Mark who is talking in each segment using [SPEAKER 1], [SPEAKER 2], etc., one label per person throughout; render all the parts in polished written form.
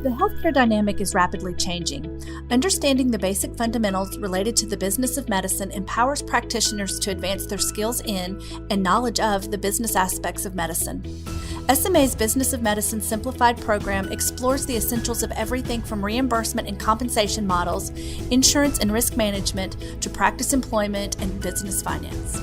[SPEAKER 1] The healthcare dynamic is rapidly changing. Understanding the basic fundamentals related to the business of medicine empowers practitioners to advance their skills in and knowledge of the business aspects of medicine. SMA's Business of Medicine Simplified program explores the essentials of everything from reimbursement and compensation models, insurance and risk management, to practice employment and business finance.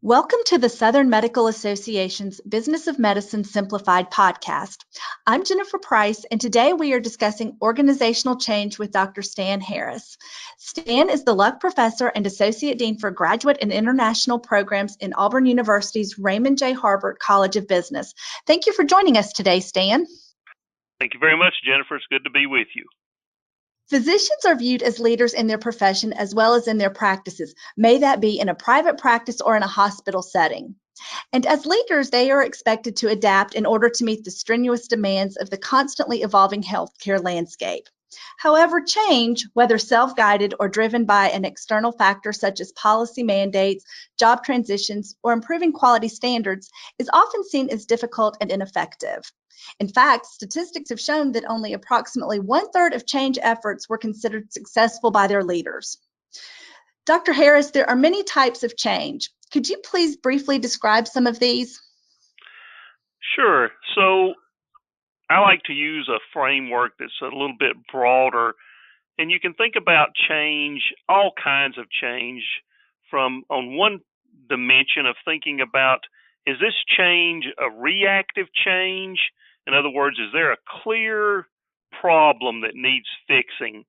[SPEAKER 1] Welcome to the Southern Medical Association's Business of Medicine Simplified podcast. I'm Jennifer Price, and today we are discussing organizational change with Dr. Stan Harris. Stan is the Luck Professor and Associate Dean for Graduate and International Programs in Auburn University's Raymond Harbert College of Business. Thank you for joining us today, Stan.
[SPEAKER 2] Thank you very much, Jennifer. It's good to be with you.
[SPEAKER 1] Physicians are viewed as leaders in their profession as well as in their practices, may that be in a private practice or in a hospital setting. And as leaders, they are expected to adapt in order to meet the strenuous demands of the constantly evolving healthcare landscape. However, change, whether self-guided or driven by an external factor such as policy mandates, job transitions, or improving quality standards, is often seen as difficult and ineffective. In fact, statistics have shown that only approximately 1/3 of change efforts were considered successful by their leaders. Dr. Harris, there are many types of change. Could you please briefly describe some of these?
[SPEAKER 2] Sure. So I like to use a framework that's a little bit broader, and you can think about change, all kinds of change, from on one dimension of thinking about, is this change a reactive change? In other words, is there a clear problem that needs fixing?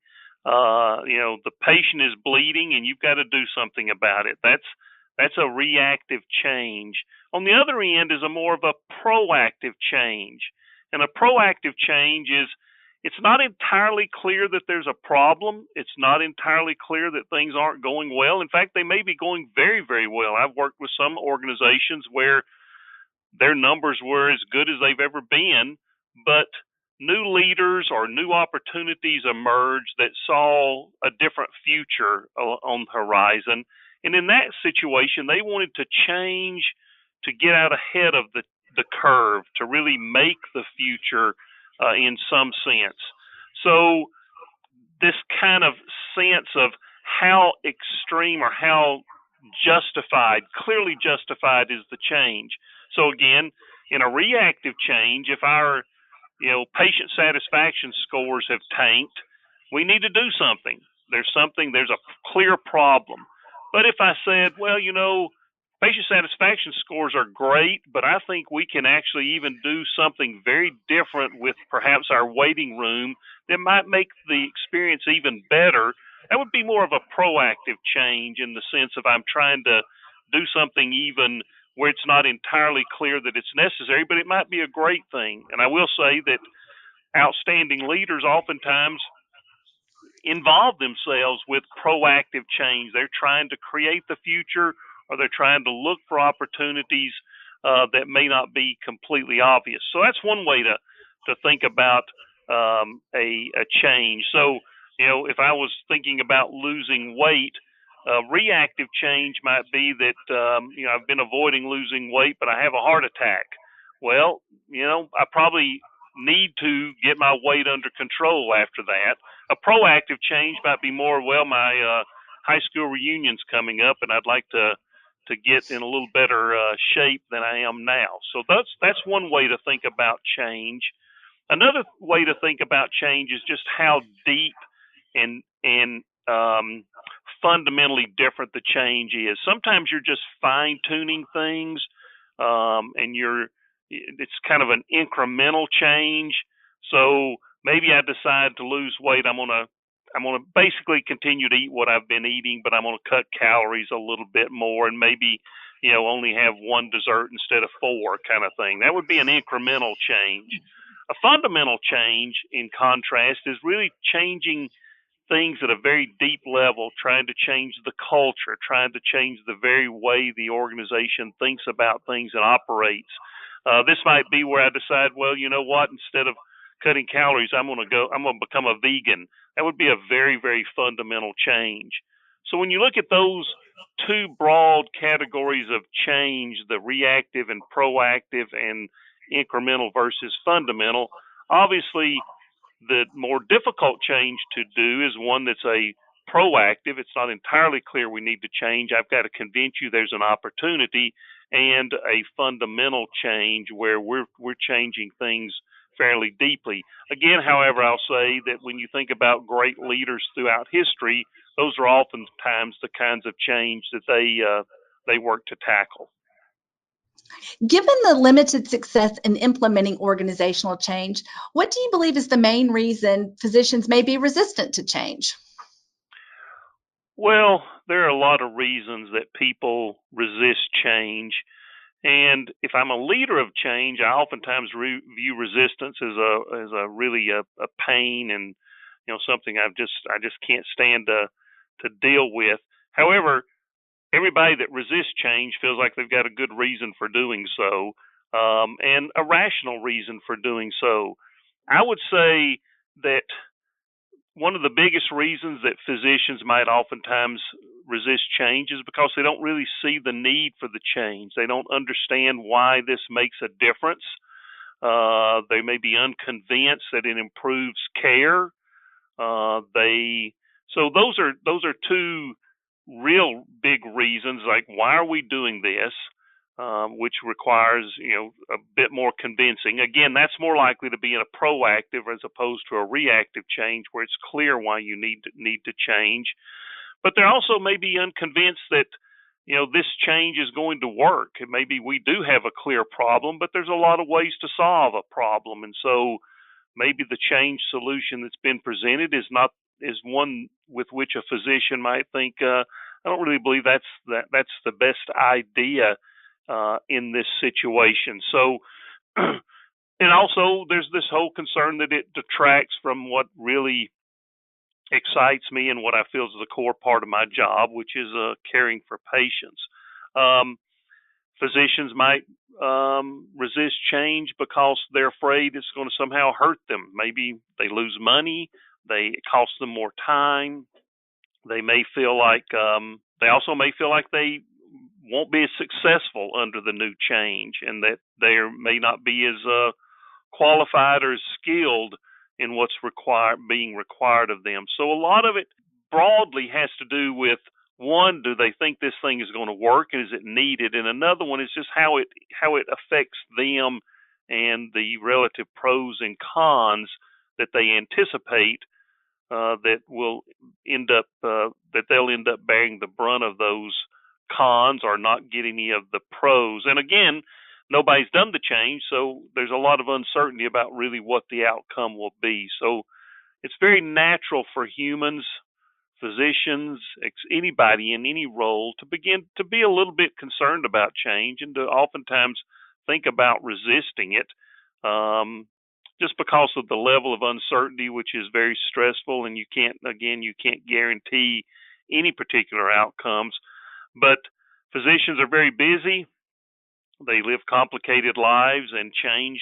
[SPEAKER 2] The patient is bleeding and you've got to do something about it. That's a reactive change. On the other end is a more of a proactive change. And a proactive change is, it's not entirely clear that there's a problem. It's not entirely clear that things aren't going well. In fact, they may be going very, very well. I've worked with some organizations where their numbers were as good as they've ever been, but new leaders or new opportunities emerged that saw a different future on the horizon. And in that situation, they wanted to change to get out ahead of the curve, to really make the future in some sense. So this kind of sense of how extreme or how clearly justified is the change. So again, in a reactive change, if our patient satisfaction scores have tanked, we need to do something. There's a clear problem. But if I said, patient satisfaction scores are great, but I think we can actually even do something very different with perhaps our waiting room that might make the experience even better, that would be more of a proactive change in the sense of I'm trying to do something even where it's not entirely clear that it's necessary, but it might be a great thing. And I will say that outstanding leaders oftentimes involve themselves with proactive change. They're trying to create the future, or they're trying to look for opportunities that may not be completely obvious. So that's one way to think about a change. So, if I was thinking about losing weight, reactive change might be that, I've been avoiding losing weight, but I have a heart attack. Well, I probably need to get my weight under control after that. A proactive change might be more, my high school reunion's coming up, and I'd like to get in a little better shape than I am now. So that's one way to think about change. Another way to think about change is just how deep and fundamentally different the change is. Sometimes you're just fine-tuning things, and it's kind of an incremental change. So maybe I decide to lose weight. I'm gonna basically continue to eat what I've been eating, but I'm gonna cut calories a little bit more, and maybe only have one dessert instead of 4, kind of thing. That would be an incremental change. A fundamental change, in contrast, is really changing things at a very deep level, trying to change the culture, trying to change the very way the organization thinks about things and operates. This might be where I decide, instead of cutting calories, I'm going to become a vegan. That would be a very, very fundamental change. So when you look at those two broad categories of change, the reactive and proactive, and incremental versus fundamental. Obviously, the more difficult change to do is one that's a proactive. It's not entirely clear we need to change. I've got to convince you there's an opportunity, and a fundamental change where we're changing things fairly deeply. Again, however, I'll say that when you think about great leaders throughout history, those are oftentimes the kinds of change that they work to tackle.
[SPEAKER 1] Given the limited success in implementing organizational change, what do you believe is the main reason physicians may be resistant to change?
[SPEAKER 2] Well, there are a lot of reasons that people resist change. And if I'm a leader of change, I oftentimes view resistance as a really a pain, and something I just can't stand to deal with. However, everybody that resists change feels like they've got a good reason for doing so, and a rational reason for doing so. I would say that one of the biggest reasons that physicians might oftentimes resist change is because they don't really see the need for the change. They don't understand why this makes a difference. They may be unconvinced that it improves care. They so those are two real big reasons. Like, why are we doing this? Which requires a bit more convincing. Again, that's more likely to be in a proactive as opposed to a reactive change, where it's clear why you need to change. But they're also maybe unconvinced that this change is going to work. And maybe we do have a clear problem, but there's a lot of ways to solve a problem, and so maybe the change solution that's been presented is one with which a physician might think, I don't really believe that's the best idea in this situation. So, and also there's this whole concern that it detracts from what really excites me and what I feel is the core part of my job, which is caring for patients. Physicians might resist change because they're afraid it's going to somehow hurt them. Maybe they lose money. It costs them more time. They may feel like they also may feel like they won't be as successful under the new change, and that they may not be as qualified or as skilled in what's being required of them. So a lot of it broadly has to do with, one, do they think this thing is going to work and is it needed? And another one is just how it affects them and the relative pros and cons that they anticipate that they'll end up bearing the brunt of those cons or not get any of the pros. And again, nobody's done the change, so there's a lot of uncertainty about really what the outcome will be. So it's very natural for humans, physicians, anybody in any role, to begin to be a little bit concerned about change and to oftentimes think about resisting it, just because of the level of uncertainty, which is very stressful, and you can't guarantee any particular outcomes. But physicians are very busy. They live complicated lives, and change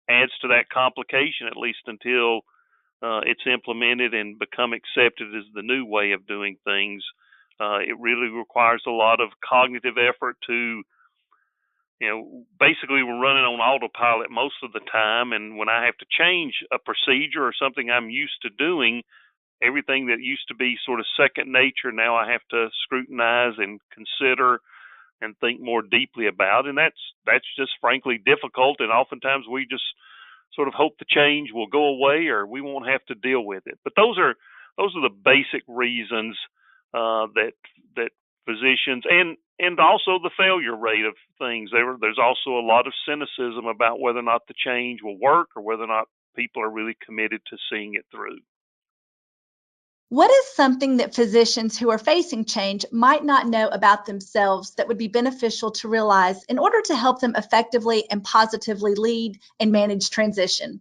[SPEAKER 2] adds to that complication, at least until it's implemented and become accepted as the new way of doing things. It really requires a lot of cognitive effort to, basically we're running on autopilot most of the time. And when I have to change a procedure or something I'm used to doing, everything that used to be sort of second nature, now I have to scrutinize and consider and think more deeply about. And that's just frankly difficult. And oftentimes we just sort of hope the change will go away or we won't have to deal with it. But those are the basic reasons that physicians, and also the failure rate of things. There's also a lot of cynicism about whether or not the change will work or whether or not people are really committed to seeing it through.
[SPEAKER 1] What is something that physicians who are facing change might not know about themselves that would be beneficial to realize in order to help them effectively and positively lead and manage transition?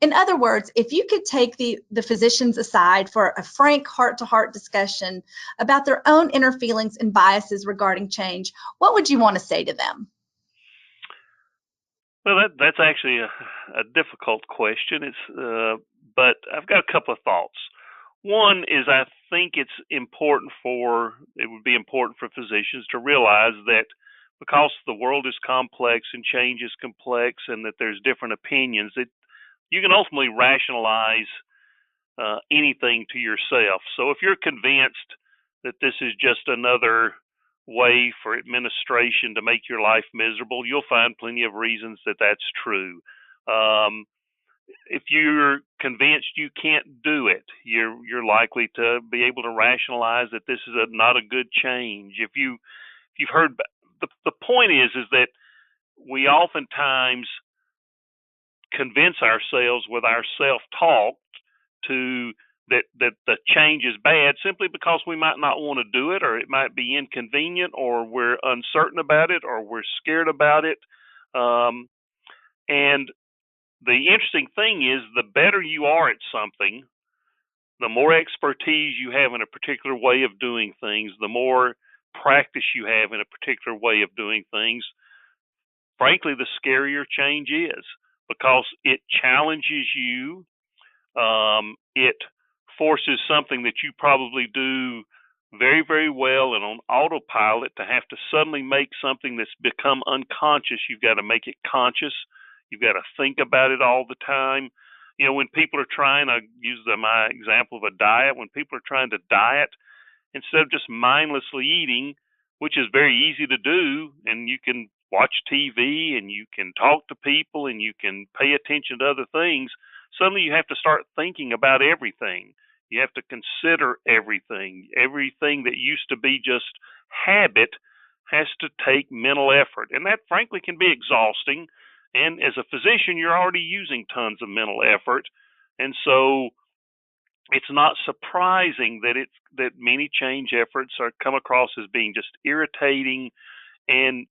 [SPEAKER 1] In other words, if you could take the physicians aside for a frank heart-to-heart discussion about their own inner feelings and biases regarding change, what would you want to say to them?
[SPEAKER 2] Well, that's actually a difficult question. But I've got a couple of thoughts. One is, I think it would be important for physicians to realize that because the world is complex and change is complex and that there's different opinions, that you can ultimately rationalize anything to yourself. So if you're convinced that this is just another way for administration to make your life miserable, you'll find plenty of reasons that that's true. If you're convinced you can't do it, you're likely to be able to rationalize that this is not a good change. If you've heard, the point is that we oftentimes convince ourselves with our self-talk to that the change is bad simply because we might not want to do it, or it might be inconvenient, or we're uncertain about it, or we're scared about it. And the interesting thing is, the better you are at something, the more expertise you have in a particular way of doing things, the more practice you have in a particular way of doing things, frankly, the scarier change is, because it challenges you. It forces something that you probably do very, very well and on autopilot to have to suddenly make something that's become unconscious. You've got to make it conscious. You've got to think about it all the time. You know, when people are trying, I use my example of a diet, when people are trying to diet, instead of just mindlessly eating, which is very easy to do, and you can watch TV and you can talk to people and you can pay attention to other things, suddenly you have to start thinking about everything. You have to consider everything. Everything that used to be just habit has to take mental effort. And that, frankly, can be exhausting. And as a physician, you're already using tons of mental effort. And so it's not surprising that many change efforts are come across as being just irritating. And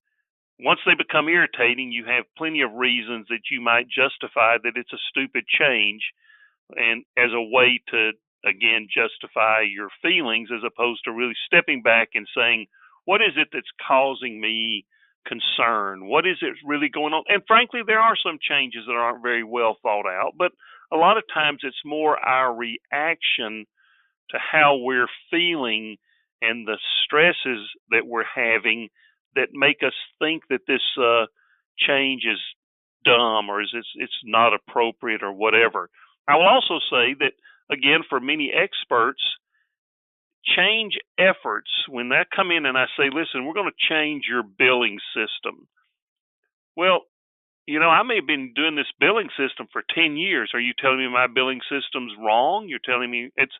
[SPEAKER 2] once they become irritating, you have plenty of reasons that you might justify that it's a stupid change, and as a way to, again, justify your feelings, as opposed to really stepping back and saying, what is it that's causing me concern? What is it really going on? And frankly, there are some changes that aren't very well thought out, but a lot of times it's more our reaction to how we're feeling and the stresses that we're having that make us think that this change is dumb, or it's not appropriate, or whatever. I will also say that, again, for many experts, change efforts, when they come in and I say, listen, we're going to change your billing system. Well, you know, I may have been doing this billing system for 10 years. Are you telling me my billing system's wrong? You're telling me it's...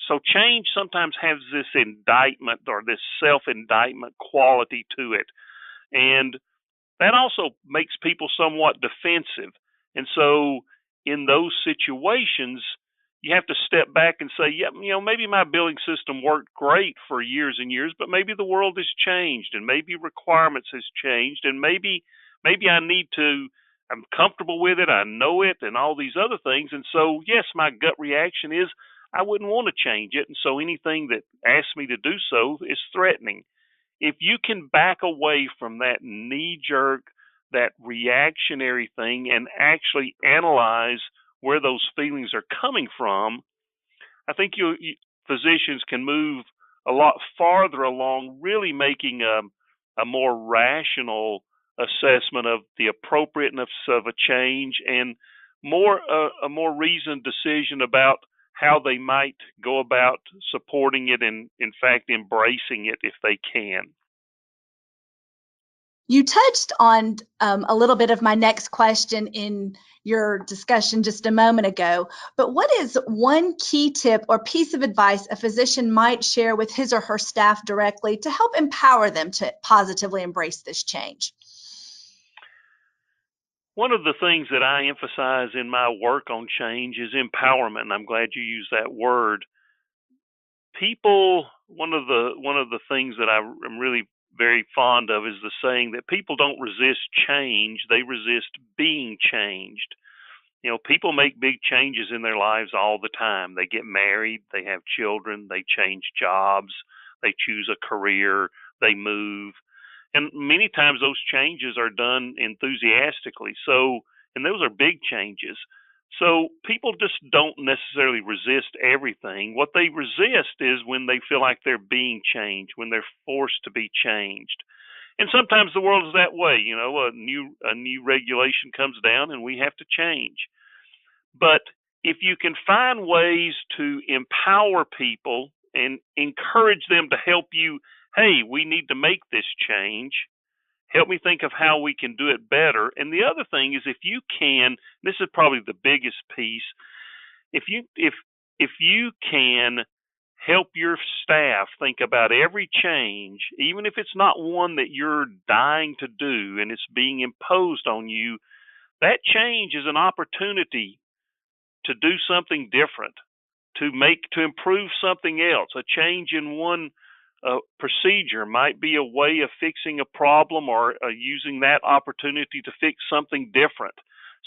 [SPEAKER 2] So change sometimes has this indictment or this self-indictment quality to it. And that also makes people somewhat defensive. And so in those situations, you have to step back and say, yeah, you know, maybe my billing system worked great for years and years, but maybe the world has changed, and maybe requirements has changed, and maybe I need to, I'm comfortable with it, I know it, and all these other things. And so, yes, my gut reaction is I wouldn't want to change it. And so anything that asks me to do so is threatening. If you can back away from that knee jerk, that reactionary thing, and actually analyze where those feelings are coming from, I think physicians can move a lot farther along, really making a more rational assessment of the appropriateness of a change, and a more reasoned decision about how they might go about supporting it and, in fact, embracing it if they can.
[SPEAKER 1] You touched on a little bit of my next question in your discussion just a moment ago, but what is one key tip or piece of advice a physician might share with his or her staff directly to help empower them to positively embrace this change?
[SPEAKER 2] One of the things that I emphasize in my work on change is empowerment, and I'm glad you used that word. People, one of the things that I'm really very fond of is the saying that people don't resist change, they resist being changed. You know, people make big changes in their lives all the time. They get married, they have children, they change jobs, they choose a career, they move. And many times those changes are done enthusiastically. So, and those are big changes. So people just don't necessarily resist everything. What they resist is when they feel like they're being changed, when they're forced to be changed. And sometimes the world is that way. A new regulation comes down and we have to change. But if you can find ways to empower people and encourage them to help you, hey, we need to make this change. Help me think of how we can do it better. And the other thing is, if you can, this is probably the biggest piece, if you can help your staff think about every change, even if it's not one that you're dying to do and it's being imposed on you, that change is an opportunity to do something different, to improve something else. A change in one procedure might be a way of fixing a problem or using that opportunity to fix something different.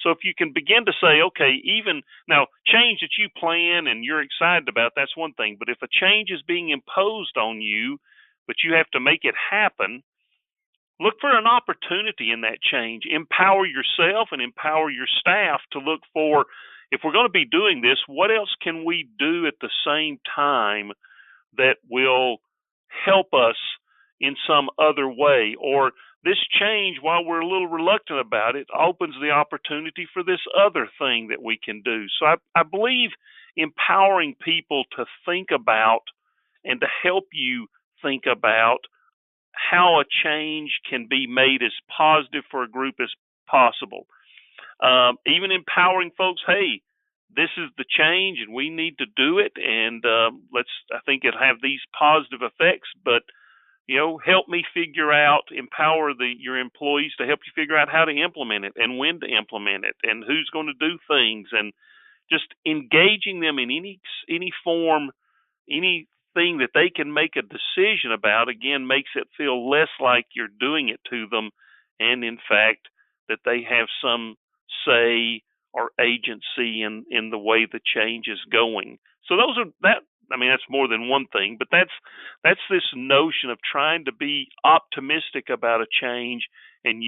[SPEAKER 2] So if you can begin to say, okay, even now, change that you plan and you're excited about, that's one thing. But if a change is being imposed on you, but you have to make it happen, look for an opportunity in that change. Empower yourself and empower your staff to look for, if we're going to be doing this, what else can we do at the same time that will help us in some other way? Or this change, while we're a little reluctant about it, opens the opportunity for this other thing that we can do. So I believe empowering people to think about and to help you think about how a change can be made as positive for a group as possible. Even empowering folks, hey, this is the change and we need to do it, and I think it'll have these positive effects, but help me figure out, empower your employees to help you figure out how to implement it and when to implement it and who's going to do things, and just engaging them in any form, anything that they can make a decision about, again, makes it feel less like you're doing it to them, and in fact that they have some say or agency in the way the change is going. So that's more than one thing, but that's this notion of trying to be optimistic about a change and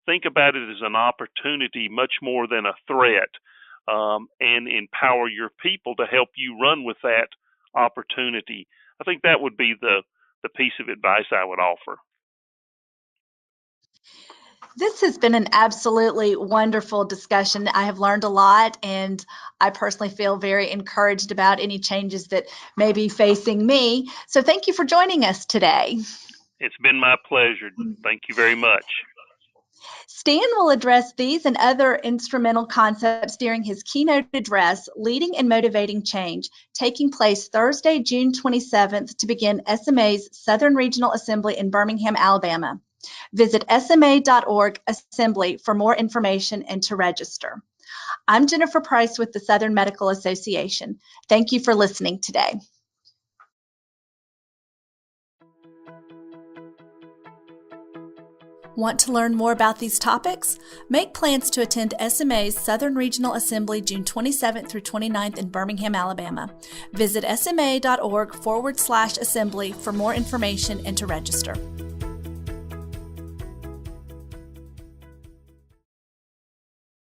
[SPEAKER 2] think about it as an opportunity much more than a threat, and empower your people to help you run with that opportunity. I think that would be the piece of advice I would offer.
[SPEAKER 1] This has been an absolutely wonderful discussion. I have learned a lot, and I personally feel very encouraged about any changes that may be facing me. So thank you for joining us today.
[SPEAKER 2] It's been my pleasure. Thank you very much.
[SPEAKER 1] Stan will address these and other instrumental concepts during his keynote address, Leading and Motivating Change, taking place Thursday, June 27th to begin SMA's Southern Regional Assembly in Birmingham, Alabama. Visit sma.org/assembly for more information and to register. I'm Jennifer Price with the Southern Medical Association. Thank you for listening today. Want to learn more about these topics? Make plans to attend SMA's Southern Regional Assembly June 27th through 29th in Birmingham, Alabama. Visit sma.org/assembly for more information and to register.